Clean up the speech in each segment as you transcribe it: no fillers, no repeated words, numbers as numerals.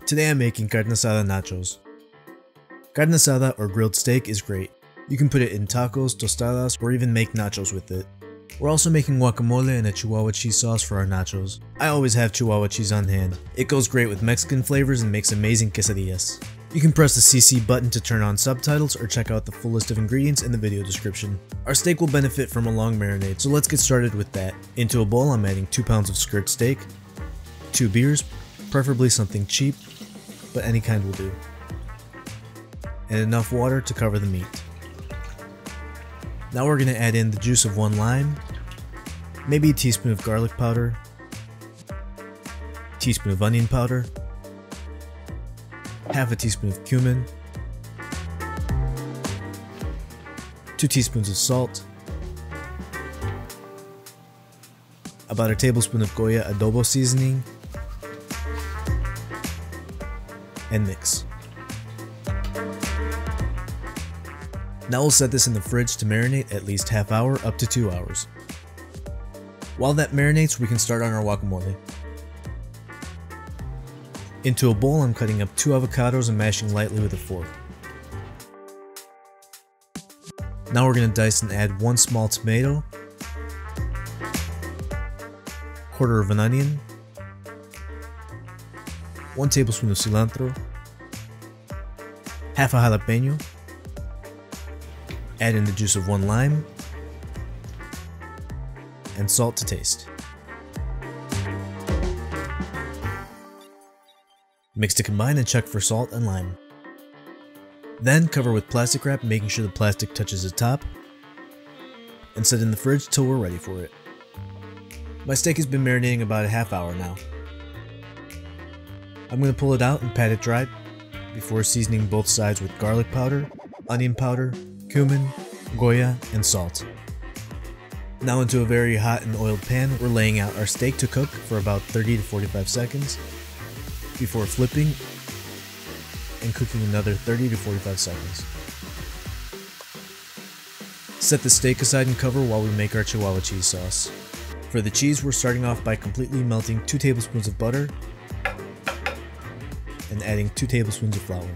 Today I'm making Carne Asada nachos. Carne Asada or grilled steak is great. You can put it in tacos, tostadas, or even make nachos with it. We're also making guacamole and a Chihuahua cheese sauce for our nachos. I always have Chihuahua cheese on hand. It goes great with Mexican flavors and makes amazing quesadillas. You can press the CC button to turn on subtitles or check out the full list of ingredients in the video description. Our steak will benefit from a long marinade, so let's get started with that. Into a bowl I'm adding 2 pounds of skirt steak, 2 beers, preferably something cheap, but any kind will do, and enough water to cover the meat. Now we're going to add in the juice of 1 lime, maybe a teaspoon of garlic powder, teaspoon of onion powder, half a teaspoon of cumin, 2 teaspoons of salt, about a tablespoon of Goya adobo seasoning, and mix. Now we'll set this in the fridge to marinate at least half hour up to 2 hours. While that marinates, we can start on our guacamole. Into a bowl I'm cutting up 2 avocados and mashing lightly with a fork. Now we're going to dice and add 1 small tomato, quarter of an onion, 1 tablespoon of cilantro, half a jalapeño, add in the juice of 1 lime, and salt to taste. Mix to combine and check for salt and lime. Then cover with plastic wrap, making sure the plastic touches the top, and set in the fridge till we're ready for it. My steak has been marinating about a half hour now. I'm going to pull it out and pat it dry before seasoning both sides with garlic powder, onion powder, cumin, Goya, and salt. Now into a very hot and oiled pan, we're laying out our steak to cook for about 30 to 45 seconds before flipping and cooking another 30 to 45 seconds. Set the steak aside and cover while we make our Chihuahua cheese sauce. For the cheese, we're starting off by completely melting 2 tablespoons of butter and adding 2 tablespoons of flour.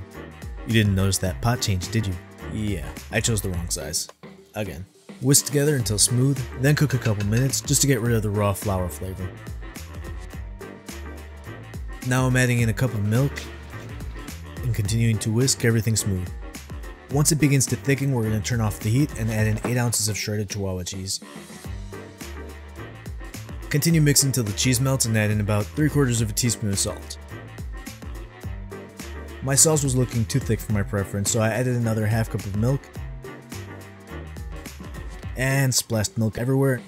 You didn't notice that pot change, did you? Yeah, I chose the wrong size. Again. Whisk together until smooth, then cook a couple minutes just to get rid of the raw flour flavor. Now I'm adding in a cup of milk and continuing to whisk everything smooth. Once it begins to thicken, we're going to turn off the heat and add in 8 ounces of shredded Chihuahua cheese. Continue mixing until the cheese melts and add in about 3/4 of a teaspoon of salt. My sauce was looking too thick for my preference, so I added another half cup of milk and splashed milk everywhere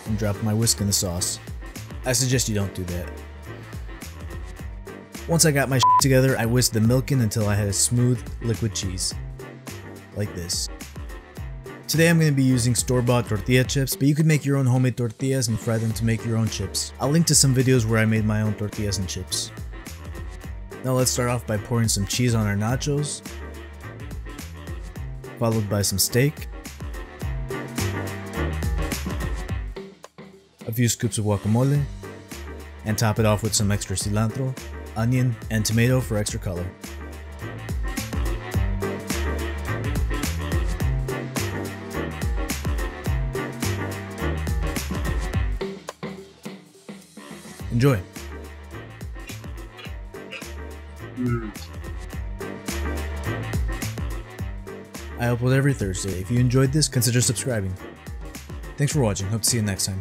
and dropped my whisk in the sauce. I suggest you don't do that. Once I got my shit together, I whisked the milk in until I had a smooth liquid cheese. Like this. Today I'm going to be using store-bought tortilla chips, but you could make your own homemade tortillas and fry them to make your own chips. I'll link to some videos where I made my own tortillas and chips. Now let's start off by pouring some cheese on our nachos, followed by some steak, a few scoops of guacamole, and top it off with some extra cilantro, onion, and tomato for extra color. Enjoy! I upload every Thursday. If you enjoyed this, consider subscribing. Thanks for watching. Hope to see you next time.